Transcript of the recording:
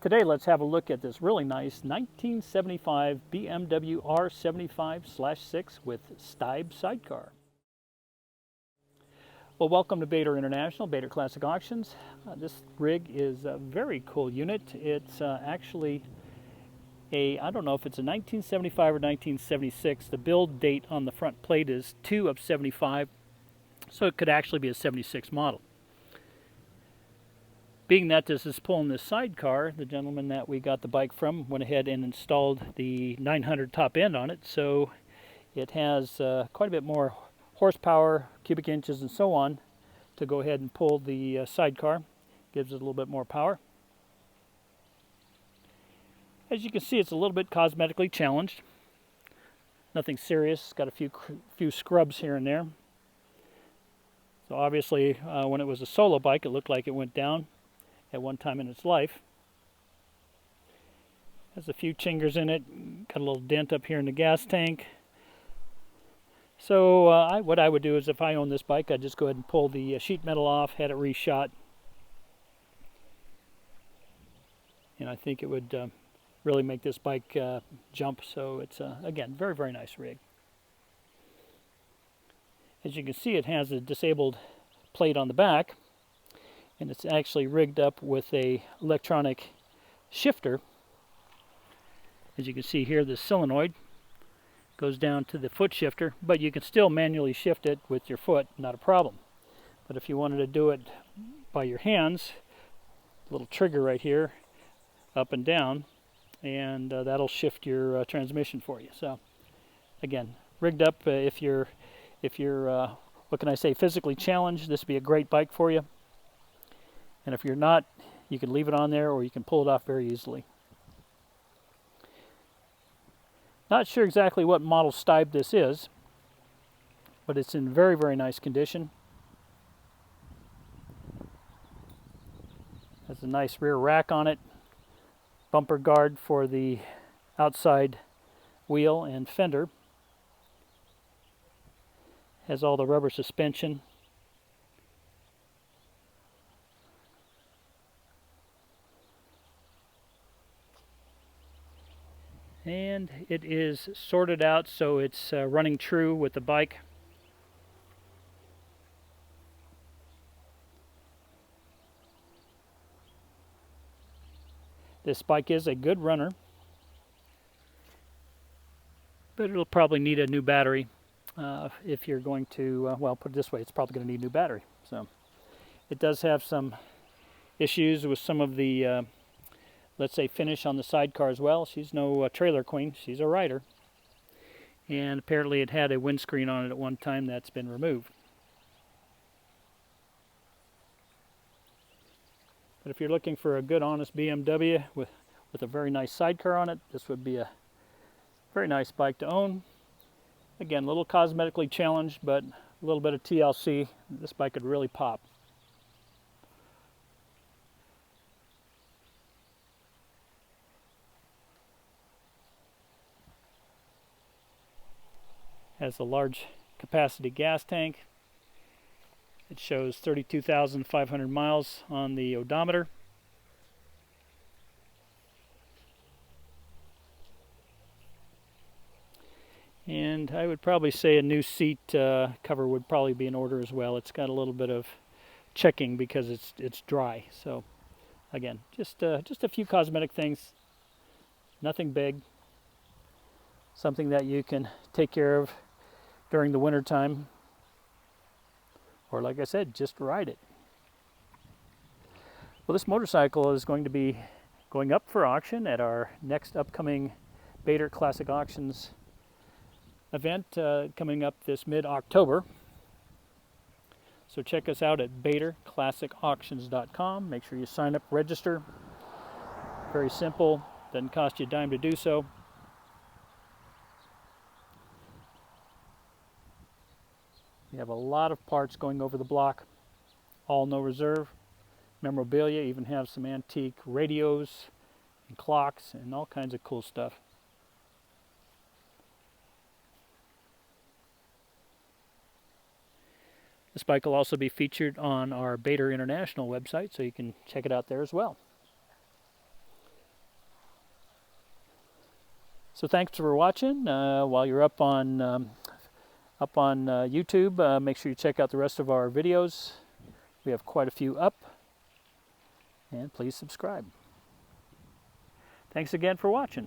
Today let's have a look at this really nice 1975 BMW R75/6 with Steib sidecar. Well, welcome to Bator International, Bator Classic Auctions. This rig is a very cool unit. It's actually I don't know if it's a 1975 or 1976. The build date on the front plate is 2/75, so it could actually be a 76 model. Being that this is pulling this sidecar, the gentleman that we got the bike from went ahead and installed the 900 top end on it, so it has quite a bit more horsepower, cubic inches, and so on to go ahead and pull the sidecar. Gives it a little bit more power. As you can see, it's a little bit cosmetically challenged. Nothing serious. Got a few scrubs here and there. So obviously, when it was a solo bike, it looked like it went down at one time in its life. Has a few chingers in it. Got a little dent up here in the gas tank. So what I would do is, if I owned this bike, I'd just go ahead and pull the sheet metal off, had it reshot, and I think it would really make this bike jump. So it's again, very, very nice rig. As you can see, it has a disabled plate on the back, and it's actually rigged up with a electronic shifter. As you can see here, the solenoid goes down to the foot shifter, but you can still manually shift it with your foot, not a problem. But if you wanted to do it by your hands, little trigger right here, up and down, and that'll shift your transmission for you. So again, rigged up. If you're what can I say, physically challenged, this would be a great bike for you. And if you're not, you can leave it on there, or you can pull it off very easily. Not sure exactly what model Steib this is, but it's in very, very nice condition. Has a nice rear rack on it, bumper guard for the outside wheel and fender. Has all the rubber suspension. And it is sorted out, so it's running true with the bike. This bike is a good runner, but it'll probably need a new battery if you're going to, well, put it this way, it's probably going to need a new battery. So it does have some issues with some of the let's say finish on the sidecar as well. She's no trailer queen, she's a rider. And apparently it had a windscreen on it at one time that's been removed. But if you're looking for a good, honest BMW with a very nice sidecar on it, this would be a very nice bike to own. Again, a little cosmetically challenged, but a little bit of TLC. This bike could really pop. Has a large capacity gas tank. It shows 32,500 miles on the odometer. And I would probably say a new seat cover would probably be in order as well. It's got a little bit of checking because it's dry. So again, just a few cosmetic things. Nothing big. Something that you can take care of during the winter time, or like I said, just ride it. Well, this motorcycle is going to be going up for auction at our next upcoming Bator Classic Auctions event coming up this mid-October. So check us out at BatorClassicAuctions.com. Make sure you sign up, register. Very simple, doesn't cost you a dime to do so. We have a lot of parts going over the block, all no reserve. Memorabilia, even have some antique radios and clocks and all kinds of cool stuff. This bike will also be featured on our Bator International website, so you can check it out there as well. So thanks for watching. While you're up on YouTube, make sure you check out the rest of our videos. We have quite a few up. And please subscribe. Thanks again for watching.